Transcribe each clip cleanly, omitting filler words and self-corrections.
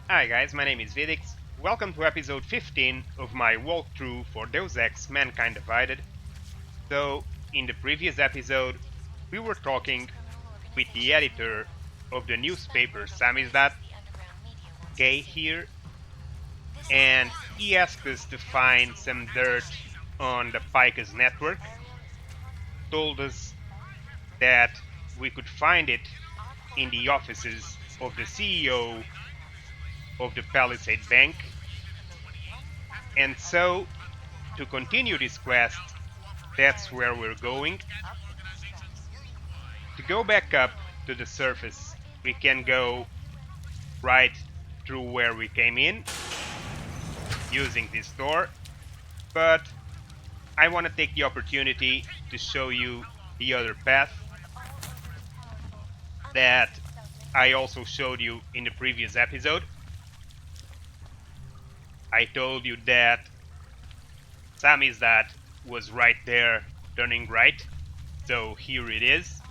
Hi guys, my name is Vidiks. Welcome to episode 15 of my walkthrough for Deus Ex Mankind Divided. So, in the previous episode, we were talking with the editor of the newspaper Samizdat, Gay here, and he asked us to find some dirt on the Picus network, told us that we could find it in the offices of the CEO of the Palisade Bank, and so to continue this quest, that's where we're going. To go back up to the surface, we can go right through where we came in using this door, but I want to take the opportunity to show you the other path that I also showed you in the previous episode. I told you that Samizdat was right there turning right, so here it is.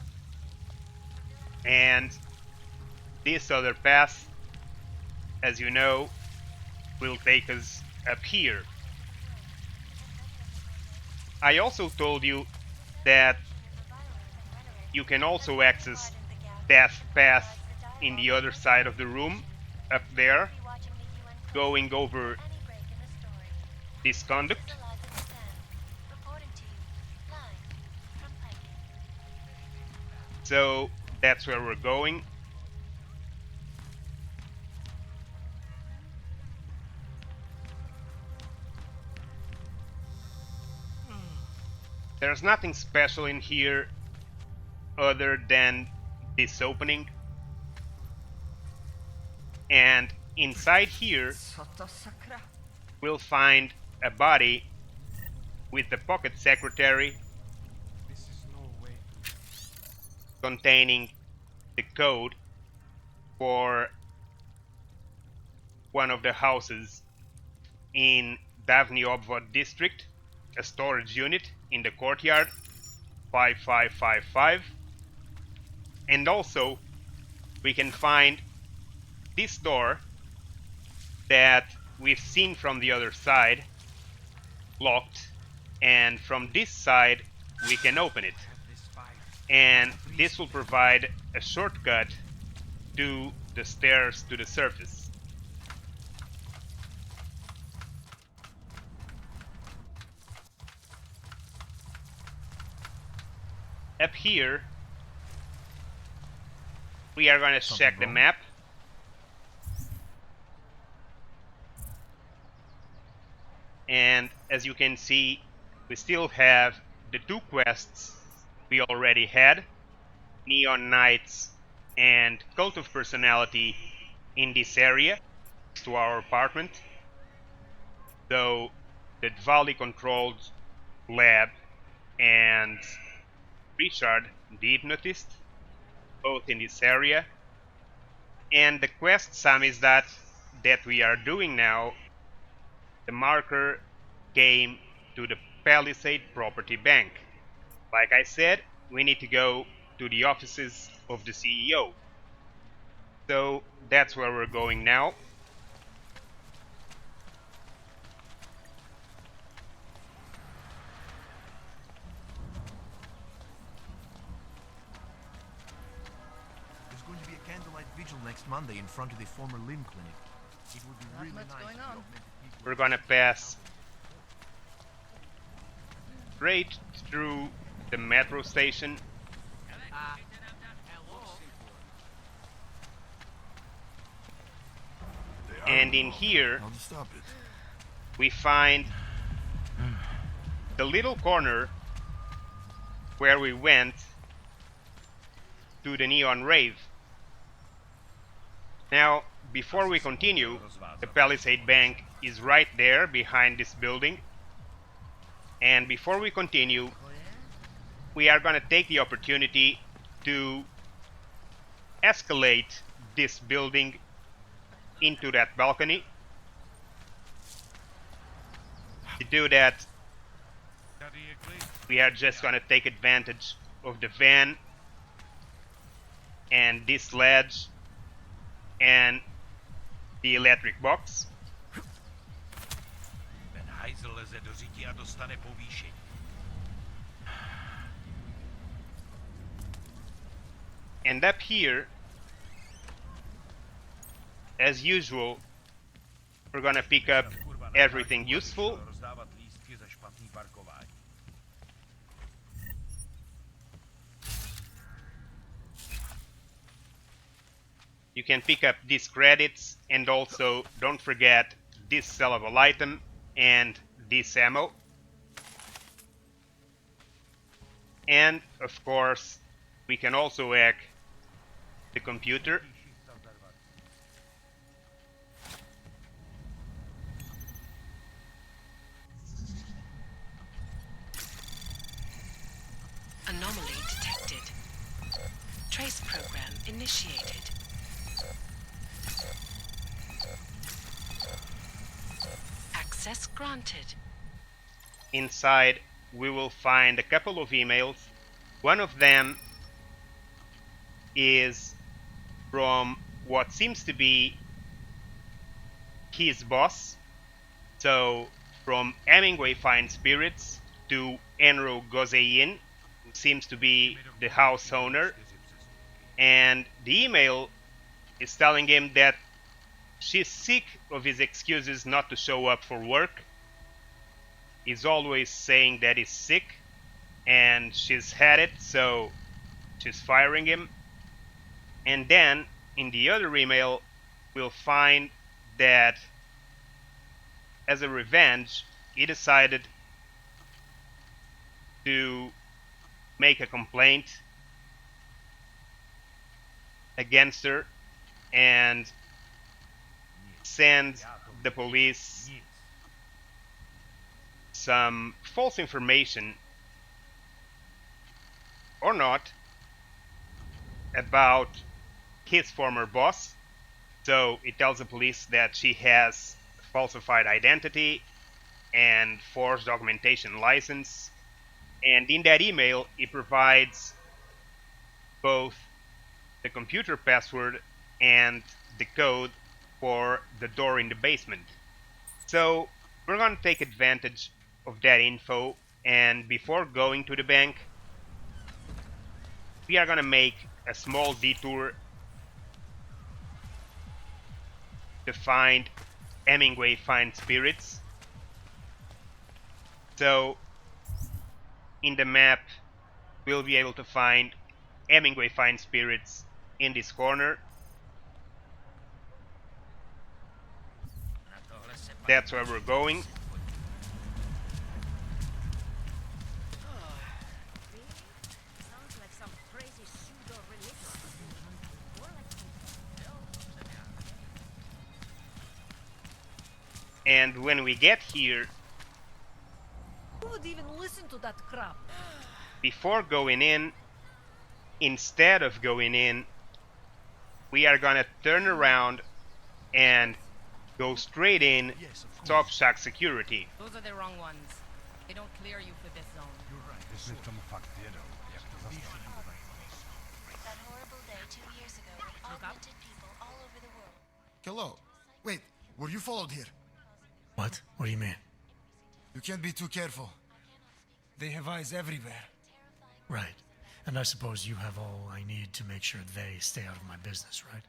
And this other path, as you know, will take us up here. I also told you that you can also access that path in the other side of the room, up there, going over this conduct. So that's where we're going. There's nothing special in here other than this opening. And inside here, we'll find a body with the pocket secretary containing the code for one of the houses in Davni Obvod district, a storage unit in the courtyard 5555. And also we can find this door that we've seen from the other side locked, and from this side we can open it, and this will provide a shortcut to the stairs to the surface. Up here we are going to check the map, and as you can see, we still have the two quests we already had, Neon Knights and Cult of Personality, in this area to our apartment, though the Dvali controlled lab and Richard, the hypnotist, both in this area. And the quest Samizdat that we are doing now, the marker came to the Palisade Property Bank. Like I said, we need to go to the offices of the CEO. So that's where we're going now. There's going to be a candlelight vigil next Monday in front of the former limb clinic. It would be really nice going if on. augmented people We're gonna pass straight through the metro station, and in here I'll stop it. we find the little corner where we went to the neon rave. Now, before we continue, the Palisade Bank is right there behind this building. And before we continue, we are going to take the opportunity to escalate this building into that balcony. To do that, we are just going to take advantage of the van and this ledge and the electric box. Ten hajzl leze do řití a dostane povýšení. And up here, as usual, we're gonna pick up everything useful. Rozdávat lístky za špatný parkování. You can pick up these credits, and also don't forget this sellable item and this ammo. And of course, we can also hack the computer. Anomaly detected. Trace program initiated. Access granted. Inside, we will find a couple of emails. One of them is from what seems to be his boss. So, from Hemingway Fine Spirits to Enro Gozeyin, who seems to be the house owner. And the email is telling him that she's sick of his excuses not to show up for work. He's always saying that he's sick, and she's had it, so she's firing him. And then, in the other email, we'll find that as a revenge, he decided to make a complaint against her and send the police some false information or not about his former boss. So it tells the police that she has falsified identity and forged documentation license. And in that email, it provides both the computer password and the code for the door in the basement. So we're going to take advantage of that info, and before going to the bank, we are going to make a small detour to find Hemingway Fine Spirits. So in the map, we'll be able to find Hemingway Fine Spirits in this corner. That's where we're going. And when we get here, Who would even listen to that crap? before going in, instead of going in, we are gonna turn around and go straight in Sobchak security. Those are the wrong ones. They don't clear you for this zone. That horrible day 2 years ago when augmented people all over the world. Hello. Wait, were you followed here? What? What do you mean? You can't be too careful. They have eyes everywhere. Right. And I suppose you have all I need to make sure they stay out of my business, right?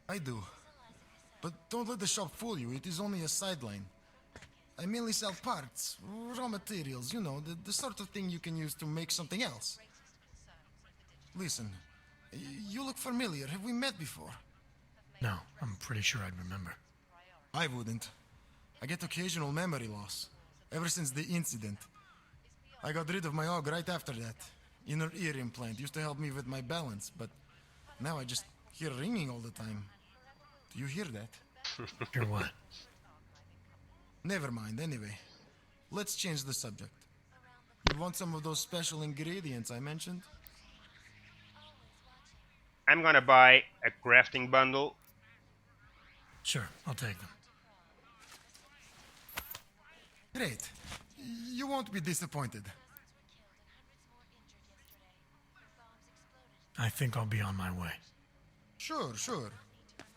I do. But don't let the shop fool you, it is only a sideline. I mainly sell parts, raw materials, you know, the sort of thing you can use to make something else. Listen, you look familiar. Have we met before? No, I'm pretty sure I'd remember. I wouldn't. I get occasional memory loss. Ever since the incident. I got rid of my AUG right after that. Inner ear implant used to help me with my balance, but now I just hear ringing all the time. Do you hear that? Hear what? Never mind, anyway. Let's change the subject. You want some of those special ingredients I mentioned? I'm gonna buy a crafting bundle. Sure, I'll take them. Great. You won't be disappointed. I think I'll be on my way. Sure, sure.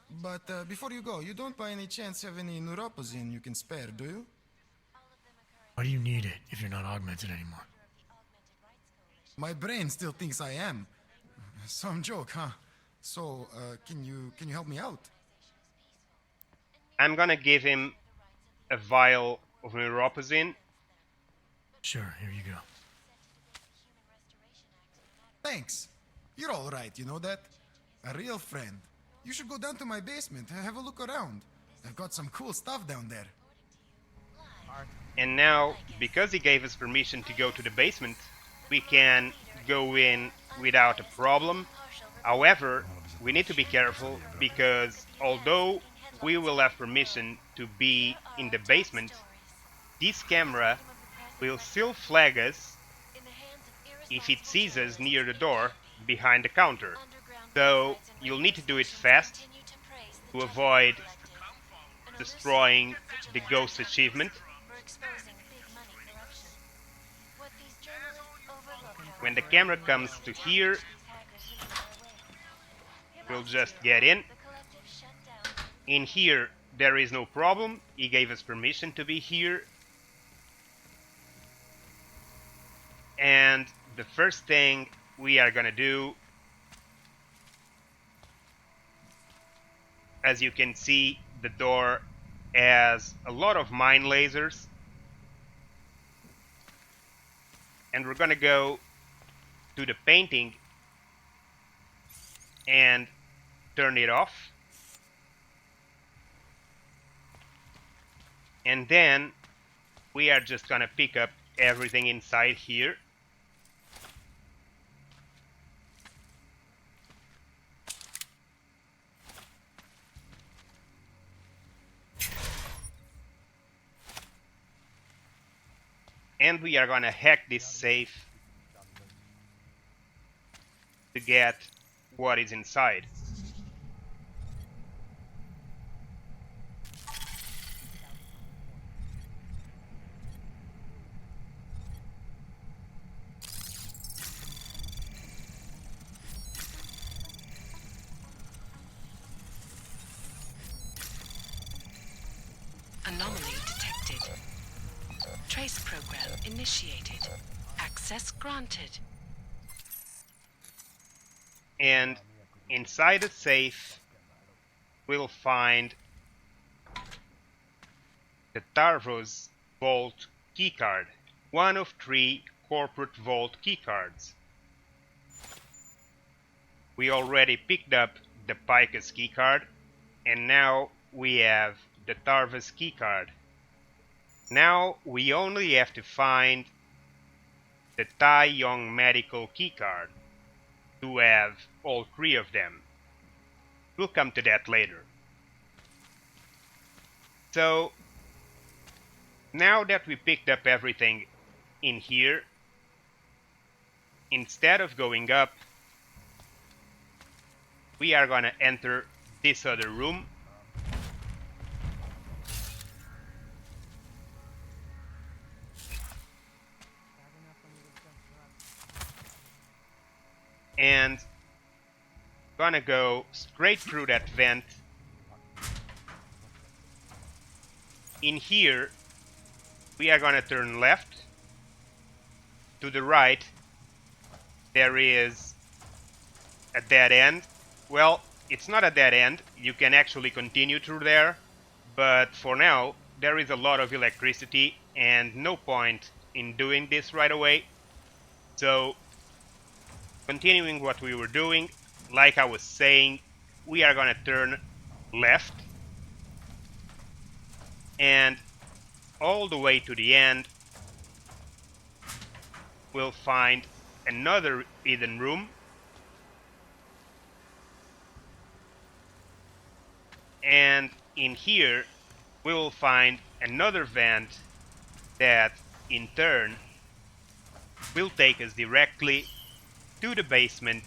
But before you go, you don't by any chance have any neuropozin you can spare, do you? Why do you need it if you're not augmented anymore? My brain still thinks I am. Some joke, huh? So, can you help me out? I'm gonna give him a vial of neuropozin. Sure, here you go. Thanks. You're all right, you know that? A real friend. You should go down to my basement and have a look around. I've got some cool stuff down there. And now, because he gave us permission to go to the basement, we can go in without a problem. However, we need to be careful because although we will have permission to be in the basement, this camera will still flag us if it sees us near the door behind the counter. So you'll need to do it fast to avoid destroying the ghost achievement. When the camera comes to here, we'll just get in. In here, there is no problem. He gave us permission to be here. And the first thing we are gonna do, as you can see, the door has a lot of mine lasers. And we're gonna go to the painting and turn it off. And then we are just gonna pick up everything inside here. And we are gonna hack this safe to get what is inside. Anomaly detected. Trace program initiated. Access granted. And inside the safe, we'll find the Tarvos Vault Keycard, one of 3 corporate vault keycards. We already picked up the Picus keycard, and now we have the Tarvos keycard. Now we only have to find the Tai Yong medical keycard to have all 3 of them. We'll come to that later. So now that we picked up everything in here, instead of going up, we are gonna enter this other room. And gonna go straight through that vent. In here, we are gonna turn left. To the right, there is a dead end. Well, it's not a dead end. You can actually continue through there. But for now, there is a lot of electricity and no point in doing this right away. So, continuing what we were doing, like I was saying, we are gonna turn left and all the way to the end we'll find another hidden room, and in here we will find another vent that in turn will take us directly to the basement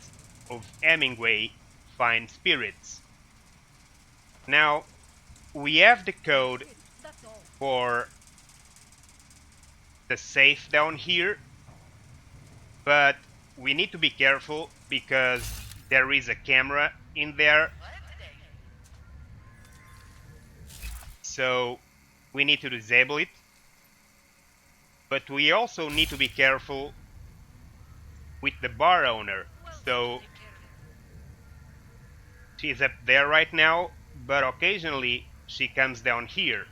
of Hemingway Fine Spirits. Now, we have the code for the safe down here, but we need to be careful because there is a camera in there so we need to disable it. But we also need to be careful with the bar owner. So she's up there right now, but occasionally she comes down here.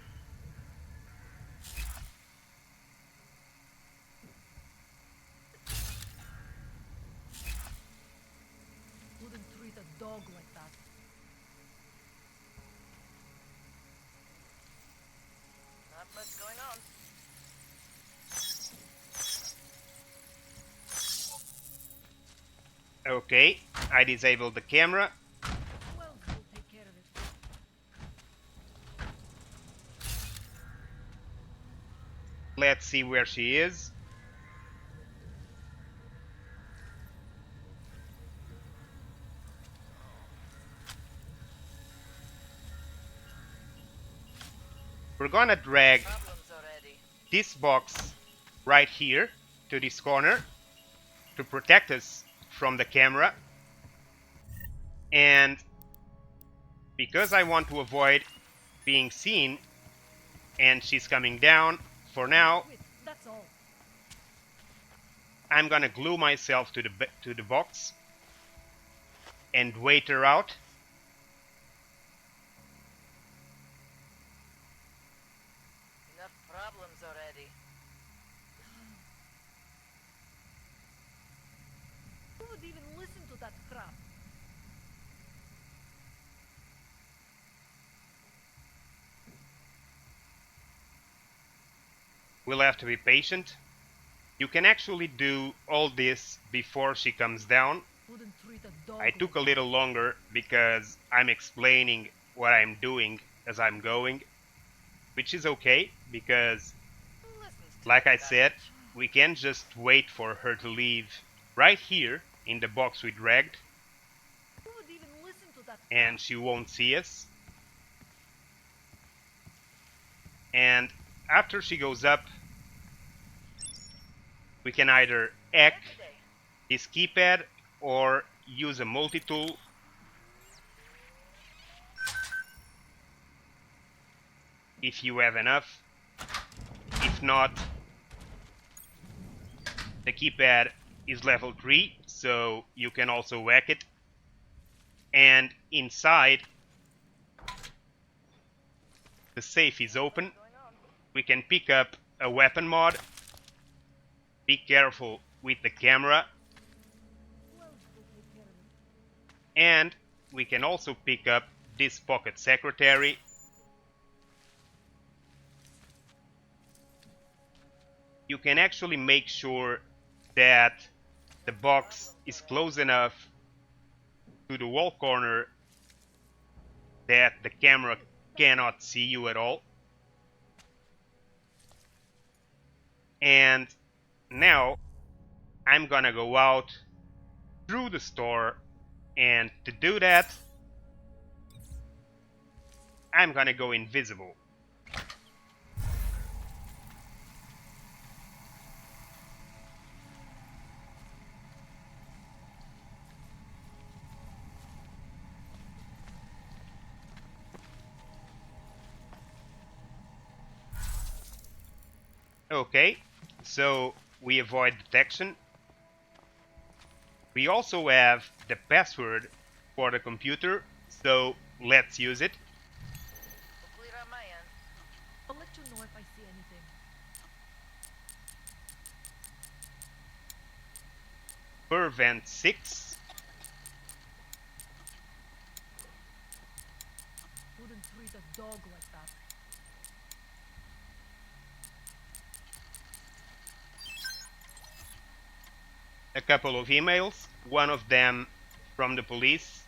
Wouldn't treat a dog like that. Not much going on. Okay, I disabled the camera. Who else will take care of it? Let's see where she is. We're gonna drag Problems already. this box right here to this corner to protect us from the camera. And because I want to avoid being seen and she's coming down, for now Quit, that's all. I'm gonna glue myself to the box and wait her out. Enough problems already. Who would even listen to that crap? We'll have to be patient. You can actually do all this before she comes down. Wouldn't treat a dog I took a like little longer because I'm explaining what I'm doing as I'm going, which is okay because, like I said, we can't just wait for her to leave right here in the box we dragged, that. Who would even listen to that and crap? she won't see us. And after she goes up, we can either hack his keypad or use a multi-tool. If you have enough. If not, the keypad is level 3, so you can also whack it. And inside, the safe is open. We can pick up a weapon mod. Be careful with the camera. Who else will take care of it? And we can also pick up this pocket secretary. You can actually make sure that the box is close enough to the wall corner that the camera cannot see you at all. And now I'm gonna go out through the store, and to do that I'm gonna go invisible. Okay, so we avoid detection. We also have the password for the computer, so let's use it. Clear on my end. I'll let you know if I see anything. Pervent 6. Wouldn't treat a dog like that. A couple of emails, one of them from the police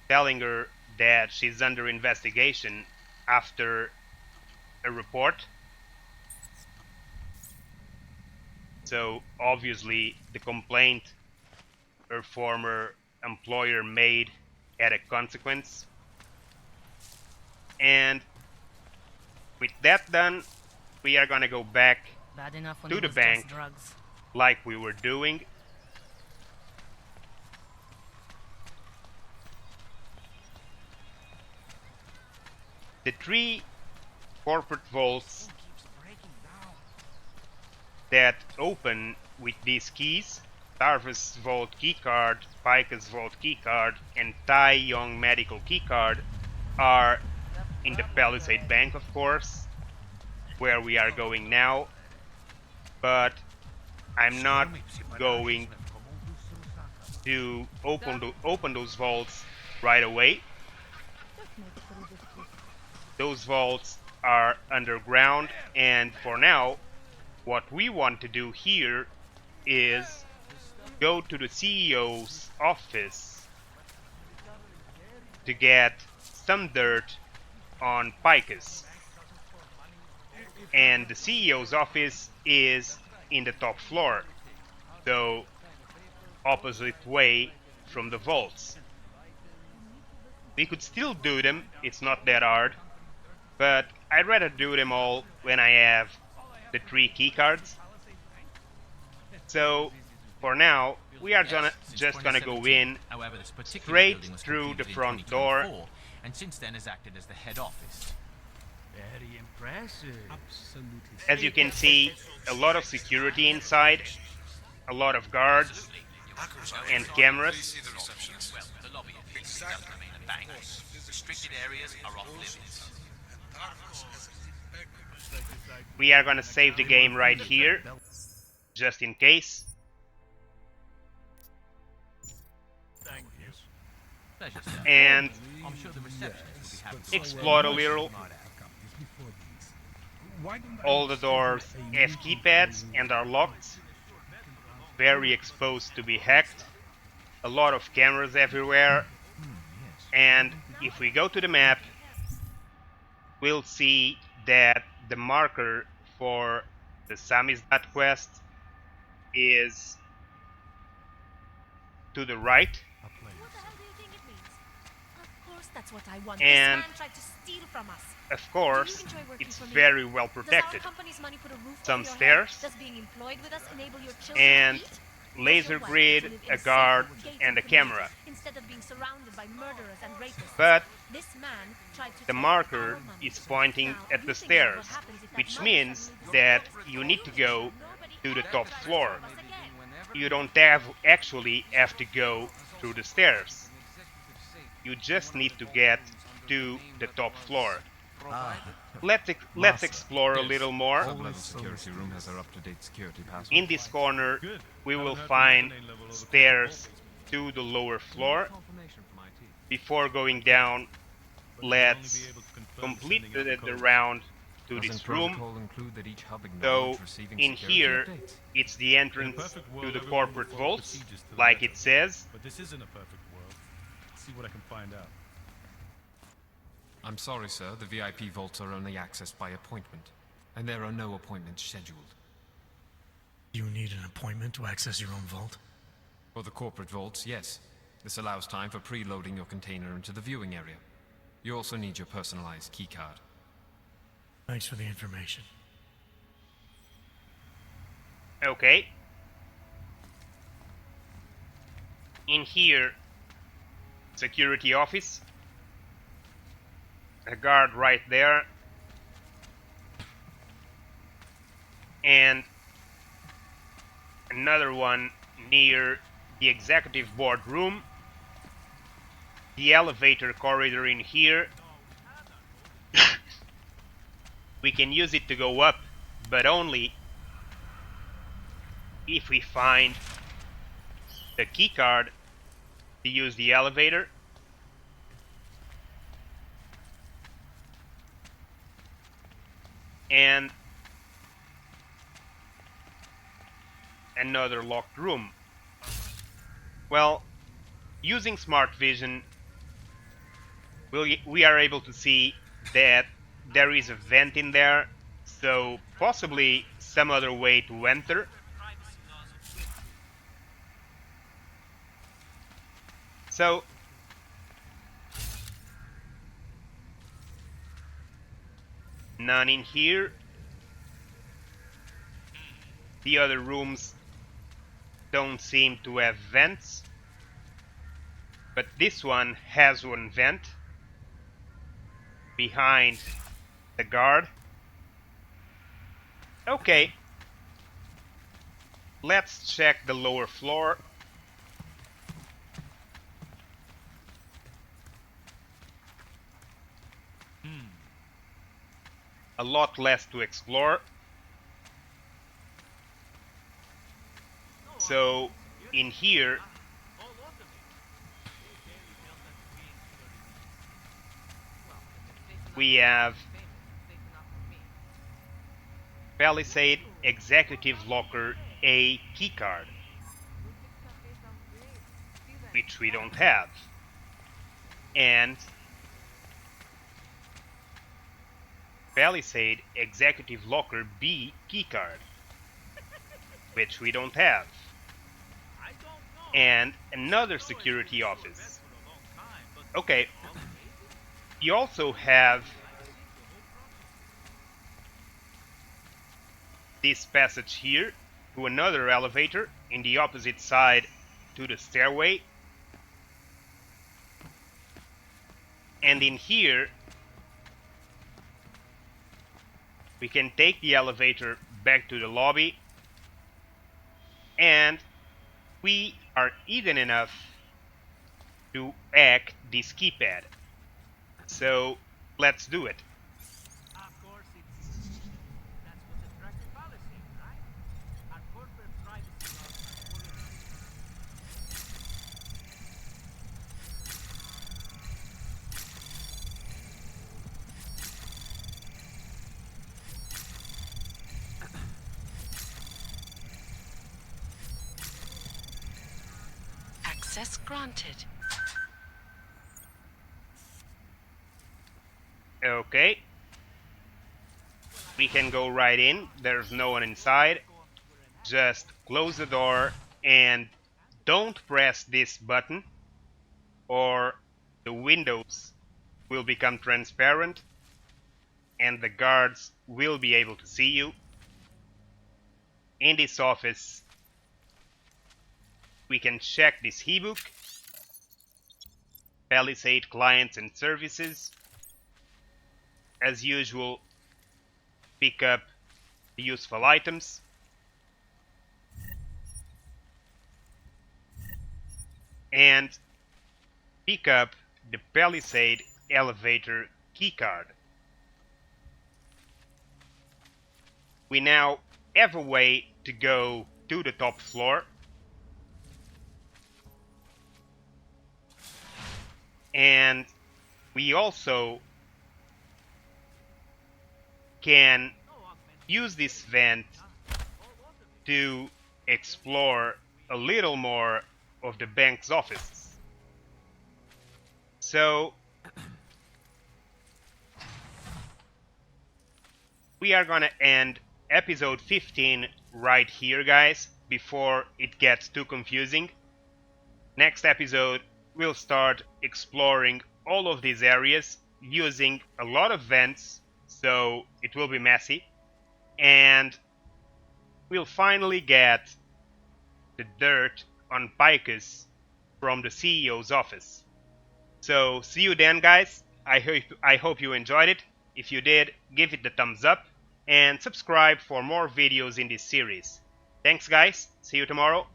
telling her that she's under investigation after a report. So obviously the complaint her former employer made had a consequence. And with that done, we are gonna go back Bad enough when to it the was bank just drugs. like we were doing. The 3 corporate vaults that open with these keys. Tarvos Vault Keycard, Picus Vault Keycard, and Tai Young Medical Keycard are in the Palisade Bank, of course, where we are going now, but I'm not going to open those vaults right away. Those vaults are underground, and for now, what we want to do here is go to the CEO's office to get some dirt on Picus. And the CEO's office is in the top floor, so opposite way from the vaults. We could still do them, it's not that hard, but I'd rather do them all when I have the 3 keycards. So for now, we are just gonna go in straight through the front door. And since then has acted as the head office. Very impressive. Absolutely. As you can see, a lot of security inside, a lot of guards and cameras. Well, the lobby appears to remain a bank. Restricted areas are off limits. We are gonna save the game right here, just in case. Pleasure, sir. And I'm sure the receptionist will be happy. explore a little. All the doors have keypads and are locked. Very exposed to be hacked. A lot of cameras everywhere. And if we go to the map, we'll see that the marker for the Samizdat quest is to the right. What the hell do you think it means? Of course that's what I want. And this man tried to steal from us. of course, Do you enjoy working it's for me? very well Does our protected. company's money put a roof Some over your stairs. head? Does being employed with us enable your children And to eat? laser Does your wife grid, get to live in a safe, guard, gated and a communities camera. instead of being surrounded by murderers and rapists? But This man tried to the take marker our money. is pointing Now, at you the think stairs, what happens if that which money means suddenly that goes you up? need to go Nobody to the ever top tries to floor. stop us again. You don't actually have to go through the stairs. You just need to get to the top floor. Let's explore a little more. Sub-level security room has our up-to-date security password. In this corner, we will find stairs to the lower floor. Before going down, let's complete the round to Doesn't this room. protocol include that each hub So acknowledge receiving in security here, updates? it's the entrance to the corporate vaults, like it says. But this isn't a perfect world. Let's see what I can find out. I'm sorry, sir. The VIP vaults are only accessed by appointment, and there are no appointments scheduled. You need an appointment to access your own vault? For the corporate vaults, yes. This allows time for preloading your container into the viewing area. You also need your personalized keycard. Thanks for the information. Okay. In here, security office. A guard right there. And another one near the executive board room. The elevator corridor in here. We can use it to go up, but only if we find the keycard to use the elevator. And another locked room. Well, using smart vision, we are able to see that there is a vent in there, so possibly some other way to enter. So none in here. The other rooms don't seem to have vents, but this one has one vent behind the guard. Okay. Let's check the lower floor. A lot less to explore. So in here we have Palisade Executive Locker A keycard, which we don't have, and Palisade Executive Locker B keycard, which we don't have, and another security office. Okay, you also have this passage here to another elevator in the opposite side to the stairway, and in here we can take the elevator back to the lobby, and we are even enough to hack this keypad. So let's do it. Access granted. Okay. We can go right in. There's no one inside. Just close the door and don't press this button or the windows will become transparent and the guards will be able to see you. In this office we can check this ebook, Palisade Clients and Services. As usual, pick up the useful items. And pick up the Palisade elevator keycard. We now have a way to go to the top floor. And we also can use this vent to explore a little more of the bank's offices. So we are gonna end episode 15 right here, guys, before it gets too confusing. Next episode we'll start exploring all of these areas using a lot of vents, so it will be messy, and we'll finally get the dirt on Picus from the CEO's office. So see you then, guys. I hope you enjoyed it. If you did, give it the thumbs up and subscribe for more videos in this series. Thanks, guys. See you tomorrow.